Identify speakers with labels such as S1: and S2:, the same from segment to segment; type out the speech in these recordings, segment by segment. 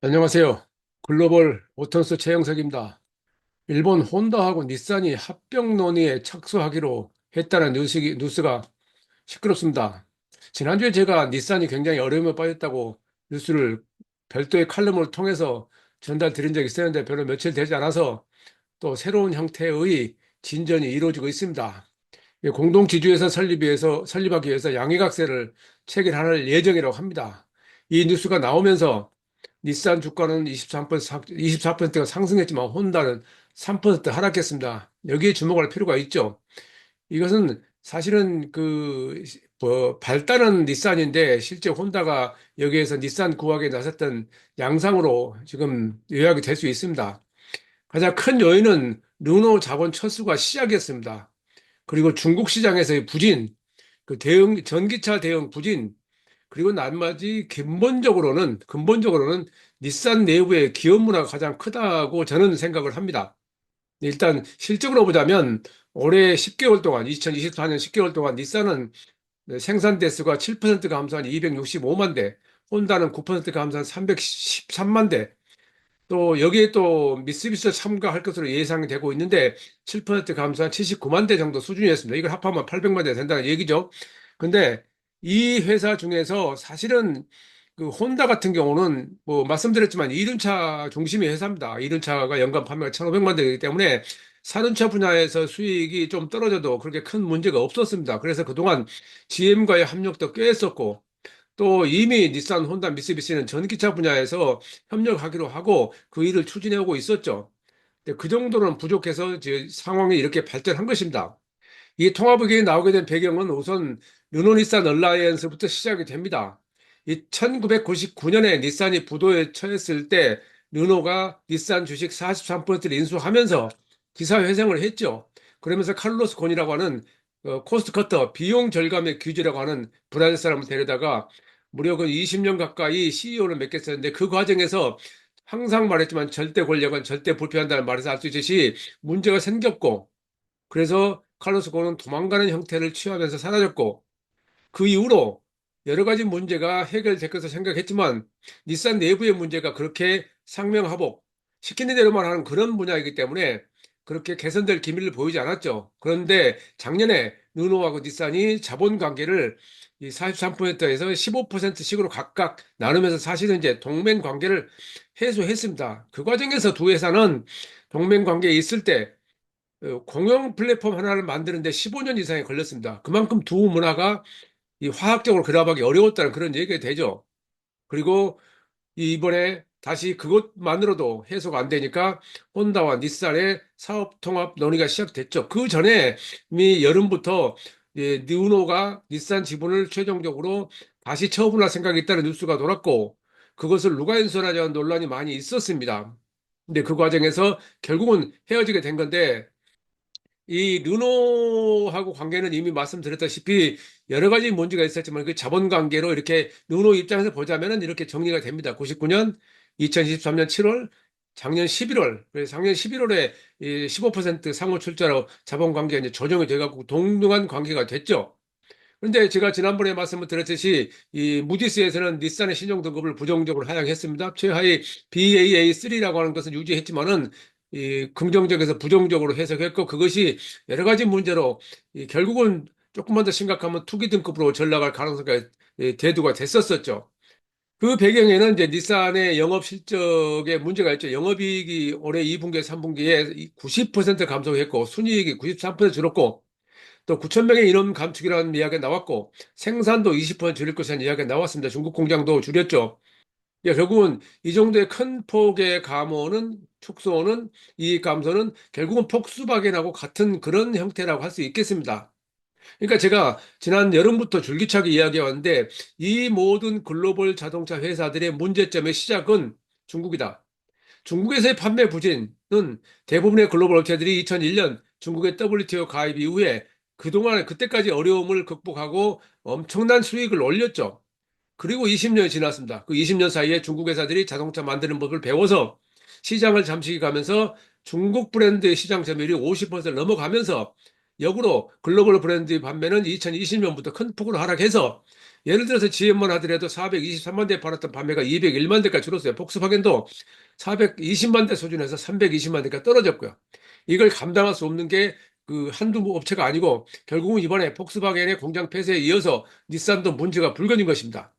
S1: 안녕하세요. 글로벌 오턴스 최영석입니다. 일본 혼다하고 닛산이 합병 논의에 착수하기로 했다는 뉴스가 시끄럽습니다. 지난주에 제가 닛산이 굉장히 어려움에 빠졌다고 뉴스를 별도의 칼럼을 통해서 전달 드린 적이 있었는데 별로 며칠 되지 않아서 또 새로운 형태의 진전이 이루어지고 있습니다. 공동 지주회사 설립하기 위해서 양해각서를 체결할 예정이라고 합니다. 이 뉴스가 나오면서 닛산 주가는 24%가 상승했지만 혼다는 3% 하락했습니다. 여기에 주목할 필요가 있죠. 이것은 사실은 발달한 닛산인데 실제 혼다가 여기에서 닛산 구하기에 나섰던 양상으로 지금 요약이 될 수 있습니다. 가장 큰 요인은 르노 자본 철수가 시작이었습니다. 그리고 중국 시장에서의 부진, 전기차 대응 부진, 그리고 나머지 근본적으로는 닛산 내부의 기업 문화가 가장 크다고 저는 생각을 합니다. 일단 실적으로 보자면 올해 10개월 동안, 2024년 10개월 동안 닛산은 생산 대수가 7% 감소한 265만 대, 혼다는 9% 감소한 313만 대, 또 여기에 또 미쓰비시도 참가할 것으로 예상이 되고 있는데 7% 감소한 79만 대 정도 수준이었습니다. 이걸 합하면 800만 대 된다는 얘기죠. 근데 이 회사 중에서 사실은 그 혼다 같은 경우는 뭐 말씀드렸지만 이륜차 중심의 회사입니다. 이륜차가 연간 판매가 1,500만 대이기 때문에 사륜차 분야에서 수익이 좀 떨어져도 그렇게 큰 문제가 없었습니다. 그래서 그동안 GM과의 협력도 꽤 했었고 또 이미 닛산, 혼다, 미쓰비시는 전기차 분야에서 협력하기로 하고 그 일을 추진해오고 있었죠. 근데 그 정도는 부족해서 이제 상황이 이렇게 발전한 것입니다. 이 통합의견이 나오게 된 배경은 우선 르노-닛산 얼라이언스부터 시작이 됩니다. 이 1999년에 닛산이 부도에 처했을 때 르노가 닛산 주식 43%를 인수하면서 기사회생을 했죠. 그러면서 칼로스 곤이라고 하는 코스트 커터, 비용 절감의 규제라고 하는 브라질 사람을 데려다가 무려 그 20년 가까이 CEO를 맡겼었는데 그 과정에서 항상 말했지만 절대 권력은 절대 불피한다는 말에서 알 수 있듯이 문제가 생겼고 그래서 칼로스 고는 도망가는 형태를 취하면서 사라졌고 그 이후로 여러 가지 문제가 해결될 것을 생각했지만 닛산 내부의 문제가 그렇게 상명하복 시키는 대로만 하는 그런 분야이기 때문에 그렇게 개선될 기미를 보이지 않았죠. 그런데 작년에 르노하고 닛산이 자본 관계를 이 43%에서 15%씩으로 각각 나누면서 사실은 이제 동맹 관계를 해소했습니다. 그 과정에서 두 회사는 동맹 관계에 있을 때 공용 플랫폼 하나를 만드는데 15년 이상이 걸렸습니다. 그만큼 두 문화가 이 화학적으로 결합하기 어려웠다는 그런 얘기가 되죠. 그리고 이번에 다시 그것만으로도 해소가 안 되니까 혼다와 닛산의 사업 통합 논의가 시작됐죠. 그 전에 이미 여름부터 르노가 닛산 지분을 최종적으로 다시 처분할 생각이 있다는 뉴스가 돌았고 그것을 누가 인수하냐는 논란이 많이 있었습니다. 근데 그 과정에서 결국은 헤어지게 된 건데 이 르노하고 관계는 이미 말씀드렸다시피 여러 가지 문제가 있었지만 그 자본 관계로 이렇게 르노 입장에서 보자면은 이렇게 정리가 됩니다. 99년, 2023년 7월, 작년 11월, 그래서 작년 11월에 15% 상호 출자로 자본 관계가 이제 조정이 돼갖고 동등한 관계가 됐죠. 그런데 제가 지난번에 말씀을 드렸듯이 이 무디스에서는 닛산의 신용 등급을 부정적으로 하향했습니다. 최하위 Baa3라고 하는 것은 유지했지만은 이 긍정적에서 부정적으로 해석했고 그것이 여러 가지 문제로 결국은 조금만 더 심각하면 투기 등급으로 전락할 가능성이 대두가 됐었었죠. 그 배경에는 이제 닛산의 영업 실적에 문제가 있죠. 영업이익이 올해 2분기에 3분기에 90% 감소했고 순이익이 93% 줄었고 또 9천 명의 인원 감축이라는 이야기가 나왔고 생산도 20% 줄일 것이라는 이야기가 나왔습니다. 중국 공장도 줄였죠. 예, 결국은 이 정도의 큰 폭의 축소는 이익 감소는 결국은 폭스바겐하고 같은 그런 형태라고 할 수 있겠습니다. 그러니까 제가 지난 여름부터 줄기차게 이야기해 왔는데 이 모든 글로벌 자동차 회사들의 문제점의 시작은 중국이다. 중국에서의 판매 부진은 대부분의 글로벌 업체들이 2001년 중국의 WTO 가입 이후에 그동안 그때까지 어려움을 극복하고 엄청난 수익을 올렸죠. 그리고 20년이 지났습니다. 그 20년 사이에 중국 회사들이 자동차 만드는 법을 배워서 시장을 잠식해 가면서 중국 브랜드의 시장 점유율이 50%를 넘어가면서 역으로 글로벌 브랜드 판매는 2020년부터 큰 폭으로 하락해서 예를 들어서 GM만 하더라도 423만 대 팔았던 판매가 201만 대까지 줄었어요. 폭스바겐도 420만 대 수준에서 320만 대가 떨어졌고요. 이걸 감당할 수 없는 게 그 한두 업체가 아니고 결국은 이번에 폭스바겐의 공장 폐쇄에 이어서 닛산도 문제가 불거진 것입니다.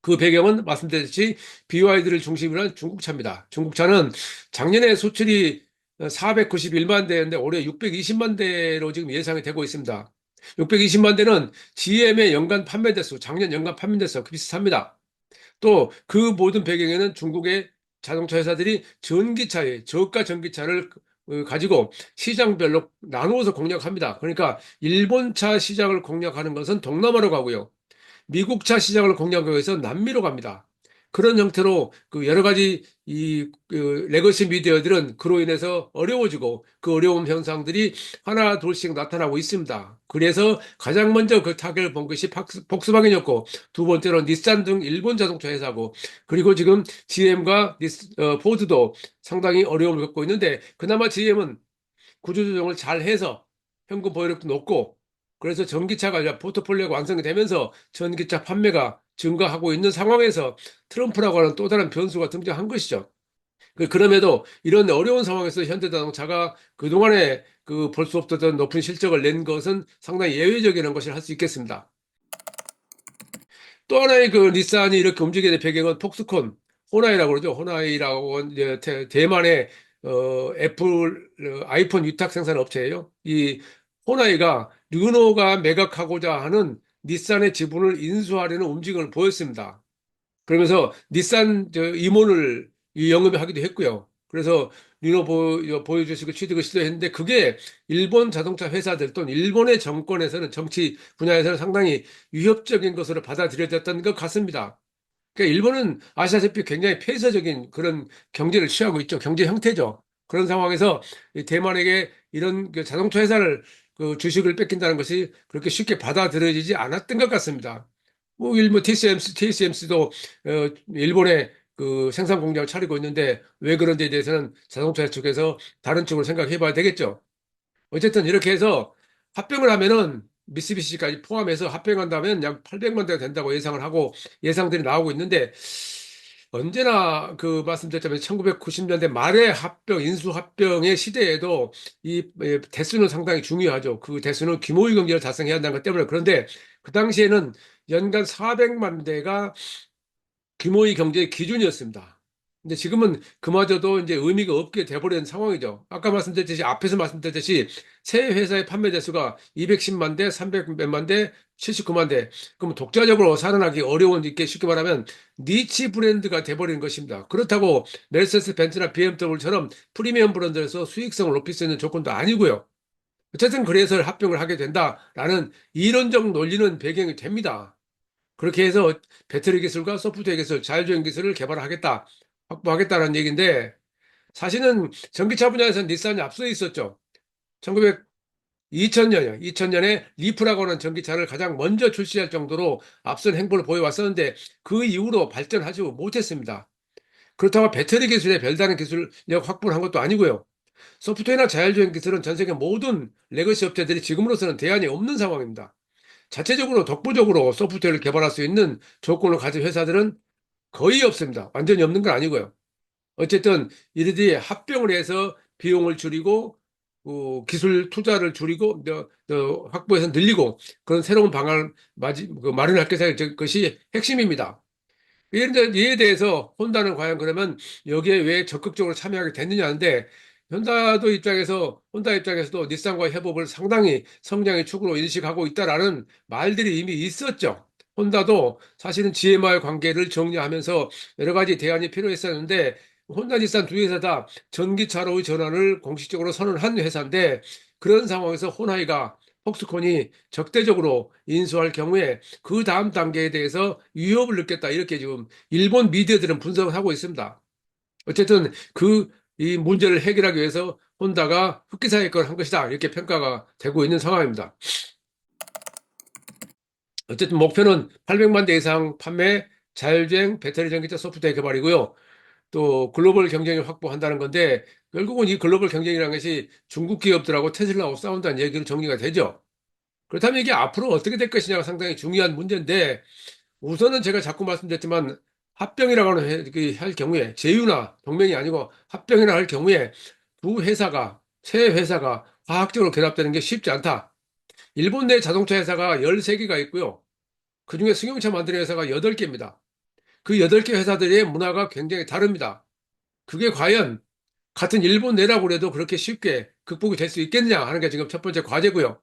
S1: 그 배경은 말씀드렸듯이 BYD를 중심으로 한 중국차입니다. 중국차는 작년에 수출이 491만 대인데 올해 620만 대로 지금 예상이 되고 있습니다. 620만 대는 GM의 연간 판매 대수, 작년 연간 판매 대수 비슷합니다. 또 그 모든 배경에는 중국의 자동차 회사들이 전기차의 저가 전기차를 가지고 시장별로 나누어서 공략합니다. 그러니까 일본차 시장을 공략하는 것은 동남아로 가고요. 미국차 시장을 공략하기 위해서 남미로 갑니다. 그런 형태로 그 여러 가지 그 레거시 미디어들은 그로 인해서 어려워지고 그 어려운 현상들이 하나 둘씩 나타나고 있습니다. 그래서 가장 먼저 그 타격을 본 것이 폭스바겐이었고 두 번째로 닛산 등 일본 자동차 회사고 그리고 지금 GM과 포드도 상당히 어려움을 겪고 있는데 그나마 GM은 구조조정을 잘 해서 현금 보유력도 높고 그래서 전기차가 이제 포트폴리오가 완성이 되면서 전기차 판매가 증가하고 있는 상황에서 트럼프라고 하는 또 다른 변수가 등장한 것이죠. 그럼에도 이런 어려운 상황에서 현대자동차가 그동안에 그 볼 수 없었던 높은 실적을 낸 것은 상당히 예외적인 것이라 할 수 있겠습니다. 또 하나의 그 닛산이 이렇게 움직이게 된 배경은 폭스콘, 호나이라고 그러죠. 호나이라고 이제 대만의 애플 아이폰 위탁 생산 업체예요. 이 호나이가 르노가 매각하고자 하는 닛산의 지분을 인수하려는 움직임을 보였습니다. 그러면서 닛산 임원을 영입하기도 했고요. 그래서 르노 보여주시고 취득을 시도했는데 그게 일본 자동차 회사들 또는 일본의 정권에서는 정치 분야에서는 상당히 위협적인 것으로 받아들여졌던 것 같습니다. 그러니까 일본은 아시다시피 굉장히 폐쇄적인 그런 경제를 취하고 있죠. 경제 형태죠. 그런 상황에서 이 대만에게 이런 그 자동차 회사를 그 주식을 뺏긴다는 것이 그렇게 쉽게 받아들여지지 않았던 것 같습니다. 뭐 일본 TSMC도 일본에 그 생산 공장을 차리고 있는데 왜 그런지에 대해서는 자동차 쪽에서 다른 쪽으로 생각해 봐야 되겠죠. 어쨌든 이렇게 해서 합병을 하면은 미쓰비시까지 포함해서 합병한다면 약 800만 대가 된다고 예상을 하고 예상들이 나오고 있는데 언제나 그 말씀드렸자면 1990년대 말의 합병, 인수합병의 시대에도 이 대수는 상당히 중요하죠. 그 대수는 규모의 경제를 달성해야 한다는 것 때문에 그런데 그 당시에는 연간 400만 대가 규모의 경제의 기준이었습니다. 근데 지금은 그마저도 이제 의미가 없게 돼버린 상황이죠. 아까 말씀드렸듯이, 앞에서 말씀드렸듯이, 새 회사의 판매 대수가 210만 대, 300만 대, 79만 대. 그럼 독자적으로 살아나기 어려운 게 쉽게 말하면 니치 브랜드가 돼버린 것입니다. 그렇다고 메르세데스 벤츠나 BMW처럼 프리미엄 브랜드에서 수익성을 높일 수 있는 조건도 아니고요. 어쨌든 그래서 합병을 하게 된다라는 이론적 논리는 배경이 됩니다. 그렇게 해서 배터리 기술과 소프트웨어 기술, 자율주행 기술을 개발하겠다, 확보하겠다는 얘기인데, 사실은 전기차 분야에서는 닛산이 앞서 있었죠. 1900, 2000년이요. 2000년에 리프라고 하는 전기차를 가장 먼저 출시할 정도로 앞선 행보를 보여왔었는데, 그 이후로 발전하지 못했습니다. 그렇다고 배터리 기술에 별다른 기술력 확보를 한 것도 아니고요. 소프트웨어나 자율주행 기술은 전 세계 모든 레거시 업체들이 지금으로서는 대안이 없는 상황입니다. 자체적으로 독보적으로 소프트웨어를 개발할 수 있는 조건을 가진 회사들은 거의 없습니다. 완전히 없는 건 아니고요. 어쨌든 이들이 합병을 해서 비용을 줄이고 기술 투자를 줄이고 확보해서 늘리고 그런 새로운 방안을 마련할 것이 핵심입니다. 이에 대해서 혼다는 과연 그러면 여기에 왜 적극적으로 참여하게 됐느냐는데 혼다 입장에서도 닛산과의 협업을 상당히 성장의 축으로 인식하고 있다라는 말들이 이미 있었죠. 혼다도 사실은 GM와의 관계를 정리하면서 여러 가지 대안이 필요했었는데 혼다, 닛산 두 회사 다 전기차로의 전환을 공식적으로 선언한 회사인데 그런 상황에서 호나이가 폭스콘이 적대적으로 인수할 경우에 그 다음 단계에 대해서 위협을 느꼈다. 이렇게 지금 일본 미디어들은 분석을 하고 있습니다. 어쨌든 이 문제를 해결하기 위해서 혼다가 흑기사 개혁을 한 것이다. 이렇게 평가가 되고 있는 상황입니다. 어쨌든 목표는 800만 대 이상 판매, 자율주행, 배터리 전기차 소프트웨어 개발이고요. 또 글로벌 경쟁력 확보한다는 건데 결국은 이 글로벌 경쟁이라는 것이 중국 기업들하고 테슬라하고 싸운다는 얘기로 정리가 되죠. 그렇다면 이게 앞으로 어떻게 될 것이냐가 상당히 중요한 문제인데 우선은 제가 자꾸 말씀드렸지만 합병이라고 할 경우에 제휴나 동맹이 아니고 합병이라 할 경우에 두 회사가 세 회사가 과학적으로 결합되는 게 쉽지 않다. 일본 내 자동차 회사가 13개가 있고요. 그중에 승용차 만드는 회사가 8개입니다. 그 8개 회사들의 문화가 굉장히 다릅니다. 그게 과연 같은 일본 내라고 해도 그렇게 쉽게 극복이 될 수 있겠냐 하는 게 지금 첫 번째 과제고요.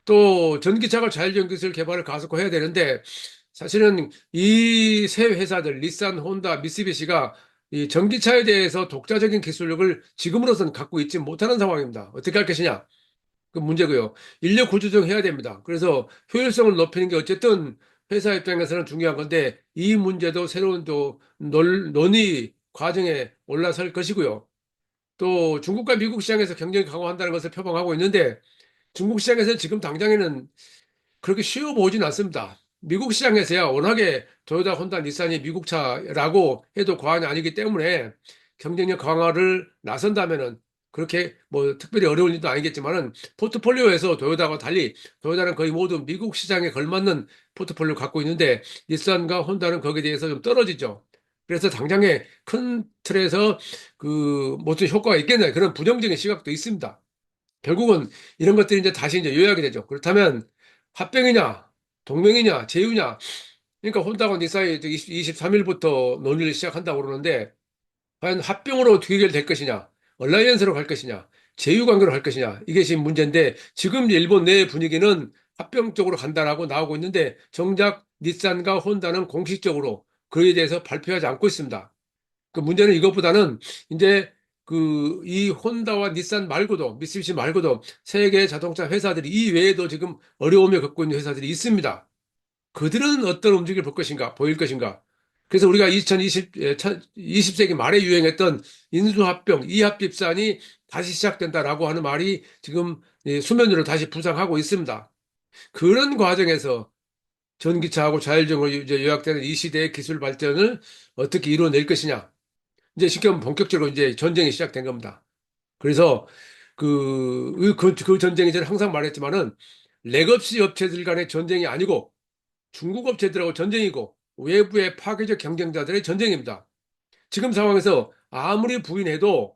S1: 또 전기차가 자율주행 기술 개발을 가속화해야 되는데 사실은 이 세 회사들 닛산, 혼다, 미쓰비시가 이 전기차에 대해서 독자적인 기술력을 지금으로선 갖고 있지 못하는 상황입니다. 어떻게 할 것이냐? 그 문제고요. 인력 구조조정해야 됩니다. 그래서 효율성을 높이는 게 어쨌든 회사 입장에서는 중요한 건데 이 문제도 새로운 또 논의 과정에 올라설 것이고요. 또 중국과 미국 시장에서 경쟁이 강화한다는 것을 표방하고 있는데 중국 시장에서 지금 당장에는 그렇게 쉬워 보이진 않습니다. 미국 시장에서야 워낙에 토요타, 혼다, 닛산이 미국 차라고 해도 과언이 아니기 때문에 경쟁력 강화를 나선다면은 그렇게 뭐 특별히 어려운 일도 아니겠지만은 포트폴리오에서 토요타와 달리 토요타는 거의 모두 미국 시장에 걸맞는 포트폴리오 갖고 있는데 닛산과 혼다는 거기에 대해서 좀 떨어지죠. 그래서 당장에 큰 틀에서 그 무슨 효과가 있겠냐 그런 부정적인 시각도 있습니다. 결국은 이런 것들이 이제 다시 이제 요약이 되죠. 그렇다면 합병이냐, 동맹이냐, 제휴냐. 그러니까 혼다고 니사이 23일부터 논의를 시작한다고 그러는데 과연 합병으로 어떻게 해결될 것이냐, 얼라이언스로 갈 것이냐, 제휴 관계로 갈 것이냐. 이게 지금 문제인데 지금 이제 일본 내 분위기는 합병 쪽으로 간다라고 나오고 있는데 정작 닛산과 혼다는 공식적으로 그에 대해서 발표하지 않고 있습니다. 그 문제는 이것보다는 이제 그 이 혼다와 닛산 말고도 미쓰비시 말고도 세계 자동차 회사들이 이 외에도 지금 어려움을 겪고 있는 회사들이 있습니다. 그들은 어떤 움직임을 볼 것인가, 보일 것인가. 그래서 우리가 20세기 말에 유행했던 인수합병, 이합집산이 다시 시작된다라고 하는 말이 지금 수면 위로 다시 부상하고 있습니다. 그런 과정에서 전기차하고 자율주행으로 이제 요약되는 이 시대의 기술 발전을 어떻게 이루어낼 것이냐. 이제 쉽게 말하면 본격적으로 이제 전쟁이 시작된 겁니다. 그래서 그 전쟁이 저는 항상 말했지만은 렉업시 업체들 간의 전쟁이 아니고 중국 업체들하고 전쟁이고 외부의 파괴적 경쟁자들의 전쟁입니다. 지금 상황에서 아무리 부인해도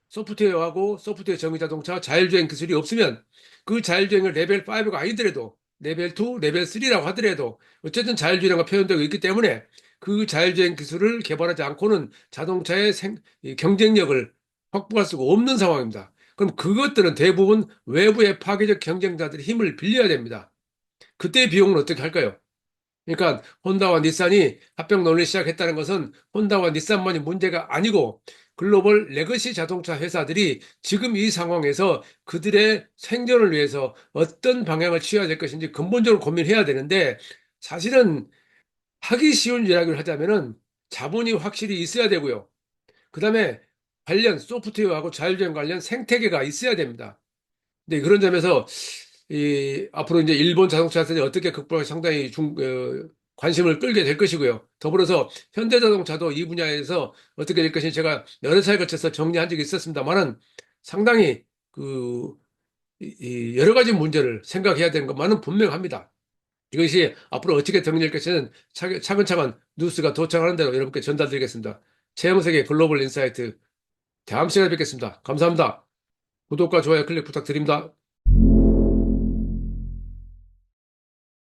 S1: 소프트웨어하고 소프트웨어 전기 자동차 자율주행 기술이 없으면 그 자율주행을 레벨 5가 아니더라도 레벨 2, 레벨 3라고 하더라도 어쨌든 자율주행과 표현되고 있기 때문에 그 자율주행 기술을 개발하지 않고는 자동차의 이 경쟁력을 확보할 수가 없는 상황입니다. 그럼 그것들은 대부분 외부의 파괴적 경쟁자들의 힘을 빌려야 됩니다. 그때 비용은 어떻게 할까요? 그러니까 혼다와 닛산이 합병 논의를 시작했다는 것은 혼다와 닛산만이 문제가 아니고 글로벌 레거시 자동차 회사들이 지금 이 상황에서 그들의 생존을 위해서 어떤 방향을 취해야 될 것인지 근본적으로 고민해야 되는데 사실은 하기 쉬운 이야기를 하자면은 자본이 확실히 있어야 되고요. 그다음에 관련 소프트웨어하고 자율주행 관련 생태계가 있어야 됩니다. 네, 그런 점에서 앞으로 이제 일본 자동차 세대 어떻게 극복할 상당히 관심을 끌게 될 것이고요. 더불어서 현대자동차도 이 분야에서 어떻게 될 것인지 제가 여러 차례 거쳐서 정리한 적이 있었습니다만은 상당히 여러 가지 문제를 생각해야 되는 것만은 분명합니다. 이것이 앞으로 어떻게 정리될 것인지는 차근차근 뉴스가 도착하는 대로 여러분께 전달드리겠습니다. 최영석의 글로벌 인사이트 다음 시간에 뵙겠습니다. 감사합니다. 구독과 좋아요 클릭 부탁드립니다.